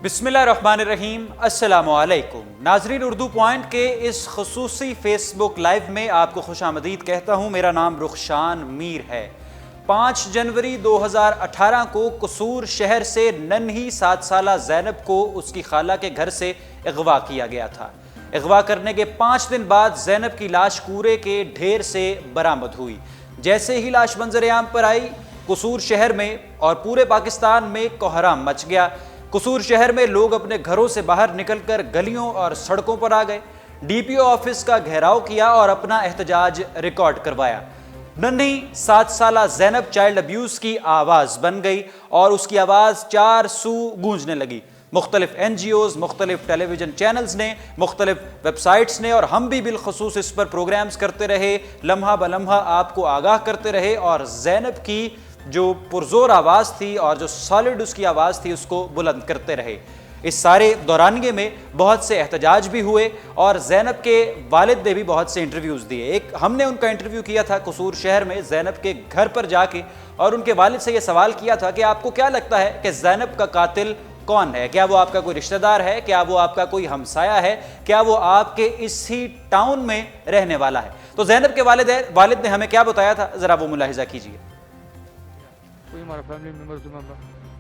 बिस्मिल्लाहिर्रहमानिर्रहीम, अस्सलामुअलैकुम। नाजरीन, उर्दू पॉइंट के इस खुसूसी फेसबुक लाइव में आपको खुशामदीद कहता हूँ। मेरा नाम रुखशान मीर है। 5 जनवरी 2018 को कसूर शहर से नन्ही 7 साला ज़ैनब को उसकी खाला के घर से अगवा किया गया था। अगवा करने के 5 दिन बाद ज़ैनब की लाश कूड़े के ढेर से बरामद हुई। जैसे ही लाश मंजर-ए-आम पर आई, कसूर शहर में और पूरे पाकिस्तान में कोहराम मच गया। कसूर शहर में लोग अपने घरों से बाहर निकलकर गलियों और सड़कों पर आ गए। डीपीओ ऑफिस का घेराव किया और अपना एहतजाज रिकॉर्ड करवाया। नन्ही 7 साला ज़ैनब चाइल्ड अब्यूज़ की आवाज़ बन गई और उसकी आवाज़ 4 सू गूंजने लगी। मुख्तलिफ NGOs, मुख्तलिफ टेलीविज़न चैनल्स ने, मुख्तलिफ वेबसाइट्स ने और हम भी बिलखसूस इस पर प्रोग्राम्स करते रहे, लम्हा ब लम्हा आपको आगाह करते रहे और ज़ैनब की जो पुरजोर आवाज़ थी और जो सॉलिड उसकी आवाज़ थी उसको बुलंद करते रहे। इस सारे दौरानिए में बहुत से एहतजाज भी हुए और ज़ैनब के वालिद ने भी बहुत से इंटरव्यूज़ दिए। एक हमने उनका इंटरव्यू किया था कसूर शहर में ज़ैनब के घर पर जाके और उनके वालिद से यह सवाल किया था कि आपको क्या लगता है कि ज़ैनब का कातिल कौन है? क्या वो आपका कोई रिश्तेदार है? क्या वो आपका कोई हमसाया है? क्या वो आपके इसी टाउन में रहने वाला है? तो ज़ैनब के वालिद ने हमें क्या बताया था, ज़रा वो मुलाहिजा कीजिए। कोई हमारा फैमिली मेम्बर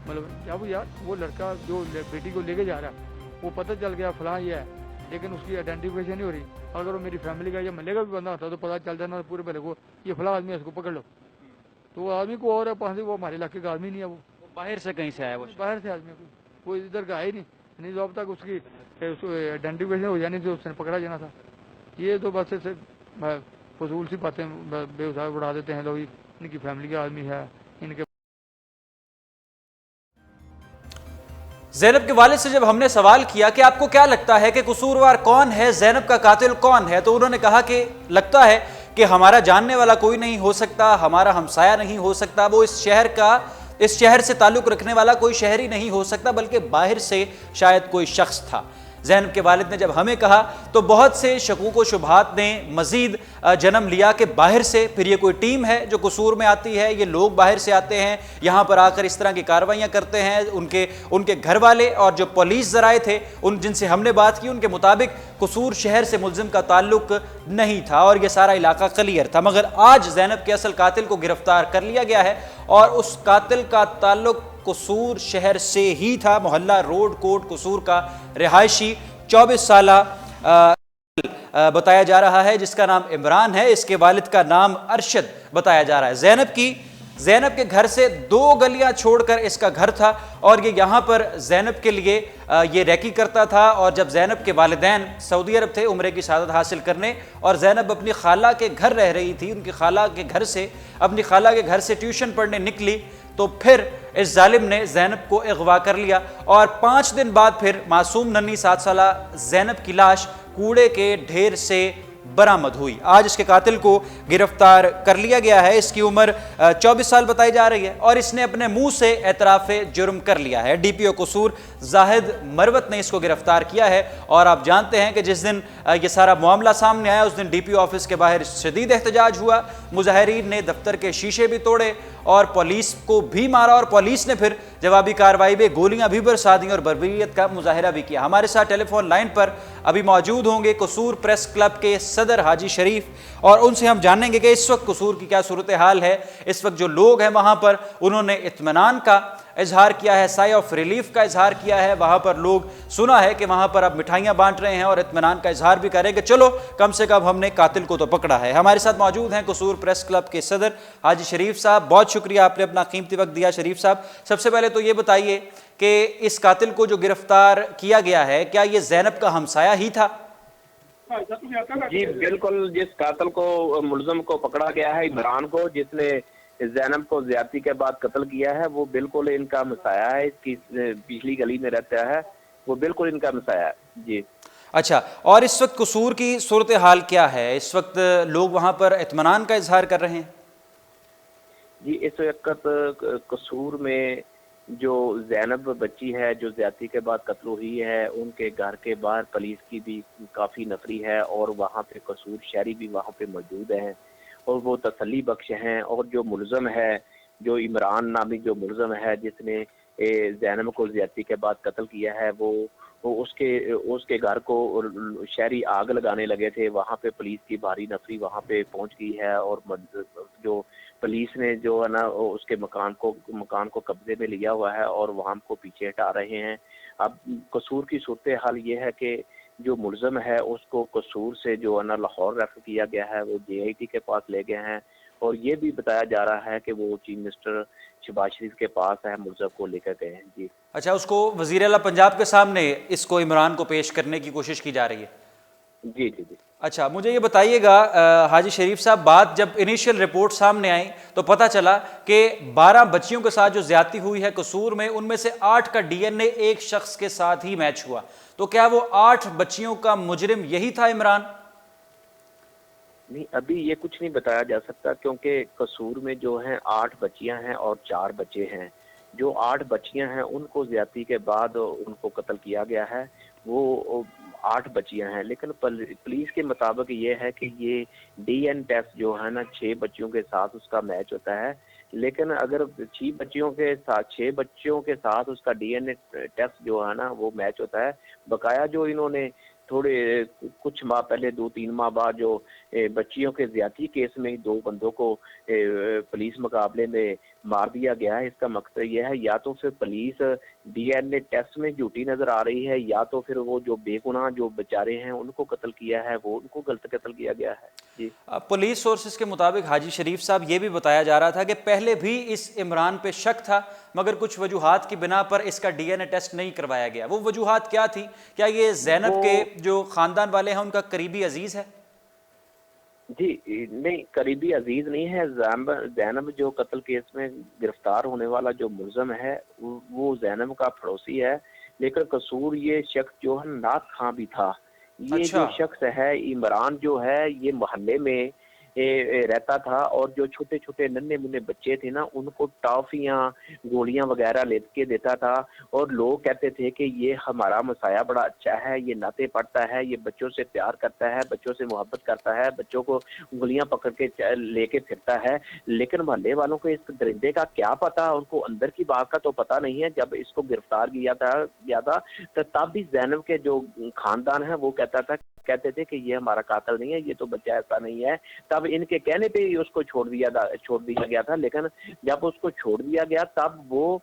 मतलब क्या वो यार वो लड़का जो बेटी को लेके जा रहा है वो पता चल गया फलां ये है, लेकिन उसकी आइडेंटिफिकेशन नहीं हो रही। अगर वो मेरी फैमिली का या मल्ले का भी बंदा होता तो पता चल जाना पूरे पहले को ये फलां आदमी है, इसको पकड़ लो। तो वो आदमी को और है पास, वो हमारे इलाके का आदमी नहीं है। वो बाहर से कहीं से आया? वो बाहर से आदमी कोई इधर का है ही नहीं तो अब तक उसकी आइडेंटिफिकेशन हो जानी तो उसने पकड़ा जाना था। ये तो बस ऐसे फजूल सी बातें बेवसा उड़ा देते हैं लोग। इनकी फैमिली का आदमी है, इनके ज़ैनब के वालिद से जब हमने सवाल किया कि आपको क्या लगता है कि कसूरवार कौन है, ज़ैनब का कातिल कौन है, तो उन्होंने कहा कि लगता है कि हमारा जानने वाला कोई नहीं हो सकता, हमारा हमसाया नहीं हो सकता, वो इस शहर से ताल्लुक़ रखने वाला कोई शहरी नहीं हो सकता, बल्कि बाहर से शायद कोई शख्स था। ज़ैनब के वालिद ने जब हमें कहा तो बहुत से शकूक व शुबहात ने मज़ीद जन्म लिया कि बाहर से फिर ये कोई टीम है जो कसूर में आती है, ये लोग बाहर से आते हैं, यहाँ पर आकर इस तरह की कार्रवाइयाँ करते हैं। उनके घर वाले और जो पुलिस ज़राए थे उन जिनसे हमने बात की उनके मुताबिक कसूर शहर से मुल्ज़िम का ताल्लुक़ नहीं था और यह सारा इलाका क्लियर था। मगर आज ज़ैनब के असल कातिल को गिरफ्तार कर लिया गया है और उस कातिल का ताल्लुक़ कसूर शहर से ही था। मोहल्ला रोड कोट कसूर का रिहायशी 24 साला बताया जा रहा है, जिसका नाम इमरान है। इसके वालिद का नाम अरशद बताया जा रहा है। ज़ैनब के घर से 2 गलियां छोड़कर इसका घर था और ये यहाँ पर ज़ैनब के लिए ये रैकी करता था। और जब ज़ैनब के वालिदैन सऊदी अरब थे उम्रे की शहादत हासिल करने और ज़ैनब अपनी खाला के घर रह रही थी, उनकी खाला के घर से ट्यूशन पढ़ने निकली तो फिर इस जालिम ने ज़ैनब को अगवा कर लिया और 5 दिन बाद फिर मासूम नन्ही 7 साला ज़ैनब की लाश कूड़े के ढेर से बरामद हुई। आज इसके कातिल को गिरफ्तार कर लिया गया है। इसकी उम्र 24 साल बताई जा रही है और इसने अपने मुंह से एतराफ़े जुर्म कर लिया है। डीपीओ कसूर जाहिद मरवत ने इसको गिरफ्तार किया है और आप जानते हैं कि जिस दिन ये सारा मामला सामने आया उस दिन डीपीओ ऑफिस के बाहर शदीद एहतजाज हुआ। मुजाहिरीन ने दफ्तर के शीशे भी तोड़े और पुलिस को भी मारा और पुलिस ने फिर जवाबी कार्रवाई में गोलियां भी बरसा दी और बर्बरियत का मुजाहिरा भी किया। हमारे साथ टेलीफोन लाइन पर अभी मौजूद होंगे कसूर प्रेस क्लब के सदर हाजी शरीफ और उनसे हम जानेंगे कि इस वक्त कसूर की क्या सूरत हाल है। इस वक्त जो लोग हैं वहां पर उन्होंने इत्मीनान का इजहार किया है, साई ऑफ रिलीफ का इजहार किया है। वहां पर लोग सुना है कि वहां पर अब मिठाइयां बांट रहे हैं और इत्मीनान का इजहार भी करेंगे, चलो कम से कम हमने कातिल को तो पकड़ा है। हमारे साथ मौजूद हैं कसूर प्रेस क्लब के सदर हाजी शरीफ साहब। बहुत शुक्रिया, आपने अपना कीमती वक्त दिया। शरीफ साहब, सबसे पहले तो ये बताइए कि इस कातिल को जो गिरफ्तार किया गया है क्या ये ज़ैनब का हमसाया ही था? जी बिल्कुल, जिस कातिल को मुल्ज़िम को पकड़ा गया है इमरान को, जिसने ज़ैनब को ज्यादती के बाद कत्ल किया है, वो बिल्कुल इनका हमसाया है। इसकी पिछली गली में रहता है, वो बिल्कुल इनका हमसाया है। जी अच्छा, और इस वक्त कसूर की सूरत हाल क्या है? इस वक्त लोग वहां पर इत्मीनान का इजहार कर रहे हैं? जी, इस वक्त कसूर में जो ज़ैनब बच्ची है जो ज्यादती के बाद कत्ल हुई है, उनके घर के बाहर पुलिस की भी काफ़ी नफरी है और वहाँ पे कसूर शहरी भी वहाँ पे मौजूद हैं और वो तसल्ली बख्श हैं। और जो मुल्ज़म है, जो इमरान नामी जो मुल्ज़म है जिसने जैनब को ज्यादती के बाद कत्ल किया है, वो उसके घर को शहरी आग लगाने लगे थे। वहाँ पे पुलिस की भारी नफरी वहाँ पे पहुँच गई है और जो पुलिस ने जो है ना उसके मकान को कब्जे में लिया हुआ है और वहाँ को पीछे हटा रहे हैं। अब कसूर की सूरत हाल ये है कि जो मुलजम है उसको कसूर से जो है ना लाहौर रेफर किया गया है, वो JIT के पास ले गए हैं और ये भी बताया जा रहा है कि वो चीफ मिनिस्टर शहबाज शरीफ के पास है, मुलजम को लेकर गए हैं। जी अच्छा, उसको वजीर आला पंजाब के सामने इसको इमरान को पेश करने की कोशिश की जा रही है। जी जी जी। अच्छा, मुझे ये बताइएगा हाजी शरीफ साहब, बात जब इनिशियल रिपोर्ट सामने आई तो पता चला कि 12 बच्चियों के साथ जो ज्यादती हुई है कसूर में, उनमें से 8 का DNA एक शख्स के साथ ही मैच हुआ। तो क्या वो 8 बच्चियों का मुजरिम यही था इमरान? नहीं, अभी ये कुछ नहीं बताया जा सकता क्योंकि कसूर में जो है 8 बच्चियां हैं और 4 बच्चे हैं। जो 8 बच्चियां हैं उनको ज्यादती के बाद उनको कत्ल किया गया है, वो 8 बच्चियां हैं। लेकिन पुलिस के मुताबिक ये है कि ये DNA टेस्ट जो है ना 6 बच्चियों के साथ उसका मैच होता है। लेकिन अगर 6 बच्चियों के साथ उसका DNA टेस्ट जो है ना वो मैच होता है, बकाया जो इन्होंने थोड़े कुछ माह पहले 2-3 माह बाद जो बच्चियों के ज्यादती केस में 2 बंदों को पुलिस मुकाबले में मार दिया गया है, इसका मकसद यह है या तो फिर पुलिस DNA टेस्ट में झूठी नजर आ रही है या तो फिर वो जो बेगुनाह जो बेचारे हैं उनको कत्ल किया है, वो उनको गलत कत्ल किया गया है। जी, पुलिस सोर्सेज के मुताबिक हाजी शरीफ साहब ये भी बताया जा रहा था कि पहले भी इस इमरान पे शक था, मगर कुछ वजूहात की बिना पर इसका DNA टेस्ट नहीं करवाया गया। वो वजूहात क्या थी? क्या ये जैनब के जो खानदान वाले हैं उनका करीबी अजीज है? जी नहीं, करीबी अजीज नहीं है। जैनब जो कत्ल केस में गिरफ्तार होने वाला जो मुलजम है वो जैनब का पड़ोसी है, लेकिन कसूर ये शख्स जो है नाथ खां भी था। ये अच्छा। जो शख्स है इमरान जो है ये मोहल्ले में रहता था और जो छोटे छोटे नन्हे मुन्ने बच्चे थे ना उनको टॉफियाँ गोलियां वगैरह लेके देता था और लोग कहते थे कि ये हमारा मसाया बड़ा अच्छा है, ये नाते पढ़ता है, ये बच्चों से प्यार करता है, बच्चों से मोहब्बत करता है, बच्चों को उंगलियां पकड़ के लेके फिरता है। लेकिन मोहल्ले वालों को इस दरिंदे का क्या पता, उनको अंदर की बात का तो पता नहीं है। जब इसको गिरफ्तार किया था तो तब भी जैनब के जो खानदान है वो कहते थे कि ये हमारा कातिल नहीं है, ये तो बच्चा ऐसा नहीं है। तब इनके कहने पे ही उसको छोड़ दिया गया था। लेकिन जब उसको छोड़ दिया गया तब वो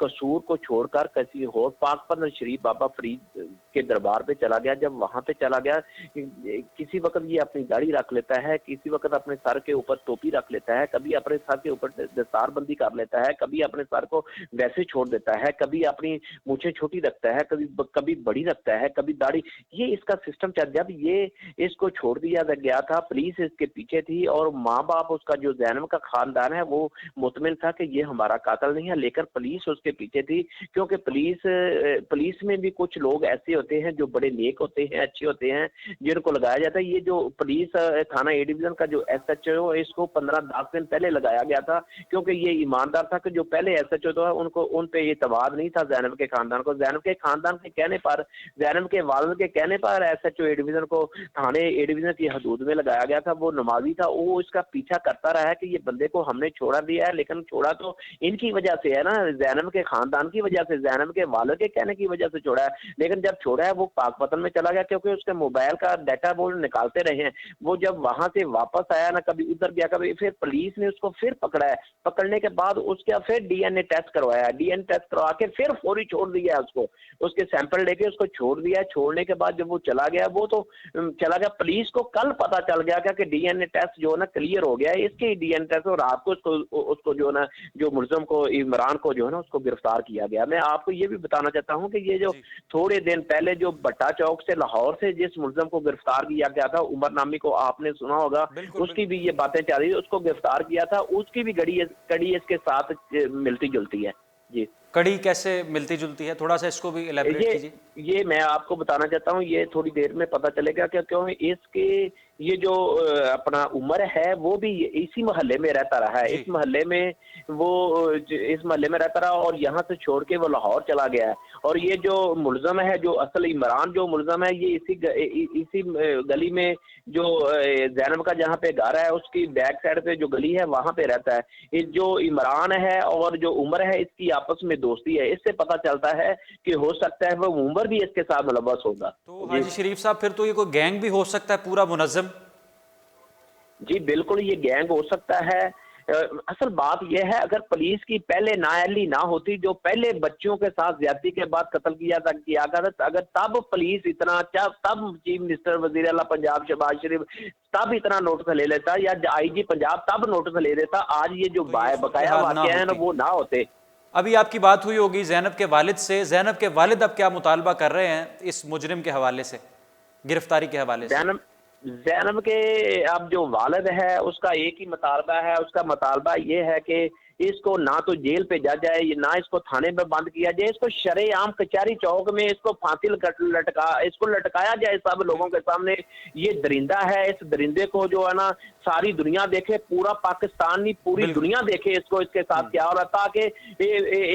कसूर को छोड़कर किसी और पाकपन शरीफ बाबा फरीद के दरबार पे चला गया। जब वहां पे चला गया, किसी वक्त ये अपनी दाढ़ी रख लेता है, किसी वक्त अपने सर के ऊपर टोपी रख लेता है, कभी अपने सर के ऊपर दस्तारबंदी कर लेता है, कभी अपने सर को वैसे छोड़ देता है, कभी अपनी मूछें छोटी रखता है, कभी बड़ी रखता है, कभी दाढ़ी। ये इसका सिस्टम चल। जब ये इसको छोड़ दिया गया था, पुलिस इसके पीछे थी और माँ बाप उसका जो जैनब का खानदान है वो मुतमिन था कि ये हमारा कातिल नहीं है। लेकर पुलिस उसके पीछे थी क्योंकि पुलिस में भी कुछ लोग ऐसे होते हैं जो बड़े नेक होते हैं, अच्छे होते हैं, जिनको लगाया जाता है। ये जो पुलिस थाना A डिवीजन का जो SHO इसको 15-10 दिन पहले लगाया गया था क्योंकि ये ईमानदार था कि जो पहले SHO था उनको उन पे ये तबाद नहीं था जैनब के खानदान को। जैनब के खानदान के कहने पर, जैनब के वालिद के कहने पर SHO A डिवीजन को थाने A डिवीजन की हदूद में लगाया गया था। वो नमाजी था, वो इसका पीछा करता रहा है कि ये बंदे को हमने छोड़ा दिया है, लेकिन छोड़ा तो इनकी वजह से है ना, जैनब के खानदान की वजह से, जैनब के वालिद के कहने की वजह से छोड़ा है। लेकिन जब छोड़ा है वो पाकपतन में चला गया क्योंकि उसके मोबाइल का डाटा वो निकालते रहे हैं। वो जब वहां से वापस आया ना, कभी उधर गया, कभी फिर पुलिस ने उसको फिर पकड़ा है। पकड़ने के बाद उसका फिर DNA टेस्ट करवाया, DNA टेस्ट करवा के फिर फौरी छोड़ दिया उसको, उसके सैंपल लेके उसको छोड़ दिया। छोड़ने के बाद जब वो चला गया, वो तो चला गया। पुलिस को कल पता चल गया कि DNA टेस्ट जो है ना क्लियर हो गया है, इसके DNA टेस्ट, और रात को उसको जो है ना, जो मुलजम को, इमरान को जो है ना उसको गिरफ्तार किया गया। मैं आपको ये भी बताना चाहता हूँ कि ये जो थोड़े दिन पहले जो भट्टा चौक से लाहौर से जिस मुलजम को गिरफ्तार किया गया था, उमर नामी को आपने सुना होगा, उसकी भी ये बातें चल रही है, उसको गिरफ्तार किया था, उसकी भी कड़ी इसके साथ मिलती जुलती है। जी, कड़ी कैसे मिलती जुलती है, थोड़ा सा इसको भी इलैबोरेट कीजिए। ये मैं आपको बताना चाहता हूँ, ये थोड़ी देर में पता चलेगा कि क्यों इसके ये जो अपना उमर है वो भी इसी मोहल्ले में रहता रहा है। इस मोहल्ले में रहता रहा और यहाँ से छोड़ के वो लाहौर चला गया है। और ये जो मुलजम है, जो असल इमरान जो मुलजम है, ये इसी गली में जो जैनब का जहाँ पे घर है उसकी बैक साइड पे जो गली है वहां पे रहता है। जो इमरान है और जो उमर है इसकी आपस में दोस्ती है, इससे पता चलता है कि हो सकता है वो उमर भी इसके साथ मुलव्वस होगा। तो हाजी शरीफ साहब फिर तो ये कोई गैंग भी हो सकता है पूरा मुनज़्ज़म? जी बिल्कुल, ये गैंग हो सकता है। असल बात यह है, अगर पुलिस की पहले नाअहली ना होती, जो पहले बच्चों के साथ ज्यादती के बाद कत्ल किया गया, अगर तब पुलिस इतना, तब चीफ मिनिस्टर वजीर आला पंजाब शहबाज शरीफ तब इतना नोटिस ले लेता, या IG पंजाब तब नोटिस ले लेता, आज ये जो बकाया वाक़या है ना वो ना होते। अभी आपकी बात हुई होगी ज़ैनब के वालिद से। ज़ैनब के वालिद अब क्या मुतालबा कर रहे हैं इस मुजरिम के हवाले से, गिरफ्तारी के हवाले से? ज़ैनब के अब जो वालिद है उसका एक ही मुतालबा है, उसका मुतालबा ये है कि इसको ना तो जेल भेजा जाए, ना इसको थाने में बंद किया जाए, इसको शरेआम कचहरी चौक में इसको फांसी इसको लटकाया जाए सब लोगों के सामने। ये दरिंदा है, इस दरिंदे को जो है ना सारी दुनिया देखे, पूरा पाकिस्तान नहीं पूरी दुनिया देखे इसको, इसके साथ क्या हो रहा, ताकि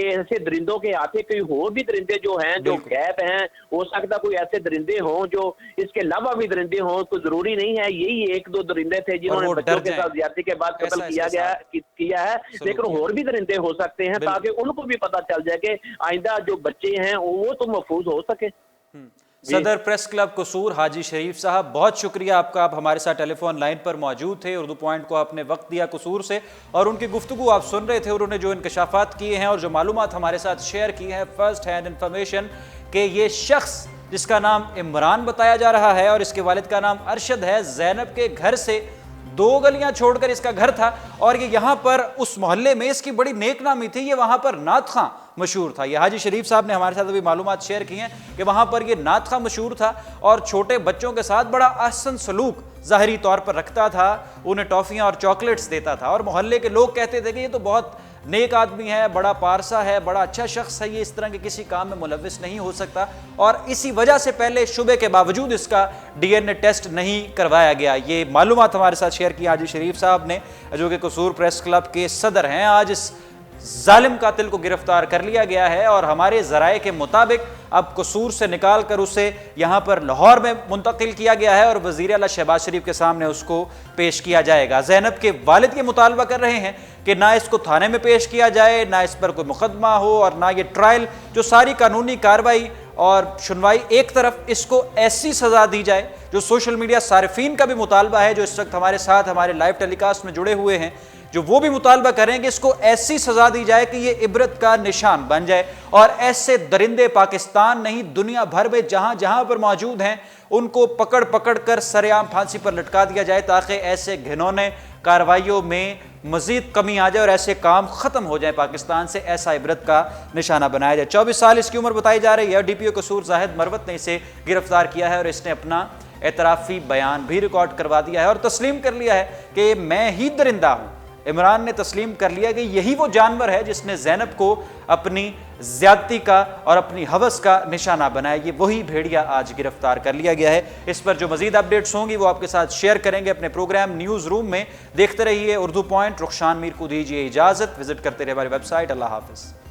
ऐसे दरिंदों के आते कोई और भी दरिंदे जो हैं, जो गैप हैं, हो सकता कोई ऐसे दरिंदे हों जो इसके अलावा भी दरिंदे हों, तो जरूरी नहीं है यही 1-2 दरिंदे थे जिन्होंने बच्चों के साथ ज्यादती के बाद कत्ल किया है, लेकिन और भी दरिंदे हो सकते हैं, ताकि उनको भी पता चल जाए कि आइंदा जो बच्चे हैं वो तो महफूज हो सके। सदर प्रेस क्लब कसूर हाजी शरीफ साहब, बहुत शुक्रिया आपका, आप हमारे साथ टेलीफोन लाइन पर मौजूद थे, उर्दू पॉइंट को आपने वक्त दिया कसूर से, और उनकी गुफ्तगू आप सुन रहे थे, और उन्होंने जो इंकशाफात किए हैं और जो मालूमात हमारे साथ शेयर की है, फर्स्ट हैंड इंफॉर्मेशन कि ये शख्स जिसका नाम इमरान बताया जा रहा है और इसके वालिद का नाम अरशद है, ज़ैनब के घर से 2 गलियां छोड़कर इसका घर था, और ये यहाँ पर उस मोहल्ले में इसकी बड़ी नेक नामी थी, ये वहाँ पर नात खां मशहूर था। ये हाजी शरीफ साहब ने हमारे साथ अभी मालूमात शेयर की हैं कि वहाँ पर ये नात खां मशहूर था और छोटे बच्चों के साथ बड़ा अहसन सलूक ज़ाहिरी तौर पर रखता था, उन्हें टॉफ़ियाँ और चॉकलेट्स देता था, और मोहल्ले के लोग कहते थे कि ये तो बहुत नेक आदमी है, बड़ा पारसा है, बड़ा अच्छा शख्स है, ये इस तरह के किसी काम में मुलव्विस नहीं हो सकता, और इसी वजह से पहले शुबे के बावजूद इसका DNA टेस्ट नहीं करवाया गया। ये मालूमात हमारे साथ शेयर की हाजी शरीफ साहब ने, जो कि कसूर प्रेस क्लब के सदर हैं। आज इस जालिम कातिल को गिरफ्तार कर लिया गया है और हमारे ज़राए के मुताबिक अब कसूर से निकाल कर उसे यहाँ पर लाहौर में मुंतकिल किया गया है और वज़ीर आला शहबाज शरीफ के सामने उसको पेश किया जाएगा। ज़ैनब के वालिद ये मुतालबा कर रहे हैं कि ना इसको थाने में पेश किया जाए, ना इस पर कोई मुकदमा हो, और ना ये ट्रायल, जो सारी कानूनी कार्रवाई और सुनवाई एक तरफ, इसको ऐसी सज़ा दी जाए। जो सोशल मीडिया सारिफीन का भी मुतालबा है, जो इस वक्त हमारे साथ हमारे लाइव टेलीकास्ट में जुड़े हुए हैं, जो वो भी मुतालबा करेंगे इसको ऐसी सजा दी जाए कि ये इबरत का निशान बन जाए, और ऐसे दरिंदे पाकिस्तान नहीं दुनिया भर में जहां जहां पर मौजूद हैं उनको पकड़ पकड़ कर सरेआम फांसी पर लटका दिया जाए, ताकि ऐसे घिनौने कार्रवाइयों में मजीद कमी आ जाए और ऐसे काम खत्म हो जाए पाकिस्तान से, ऐसा इबरत का निशाना बनाया जाए। 24 साल इसकी उम्र बताई जा रही है। DPO कसूर जाहिद मरवत ने इसे गिरफ्तार किया है और इसने अपना एतराफ़ी बयान भी रिकॉर्ड करवा दिया है और तस्लीम कर लिया है कि मैं ही दरिंदा हूँ। इमरान ने तस्लीम कर लिया कि यही वो जानवर है जिसने ज़ैनब को अपनी ज़्यादती का और अपनी हवस का निशाना बनाया। ये वही भेड़िया आज गिरफ्तार कर लिया गया है। इस पर जो मजीद अपडेट्स होंगी वो आपके साथ शेयर करेंगे अपने प्रोग्राम न्यूज़ रूम में। देखते रहिए उर्दू पॉइंट। रुखशान मीर को दीजिए इजाज़त। विजिट करते रहिए हमारी वेबसाइट। अल्लाह हाफ़िज़।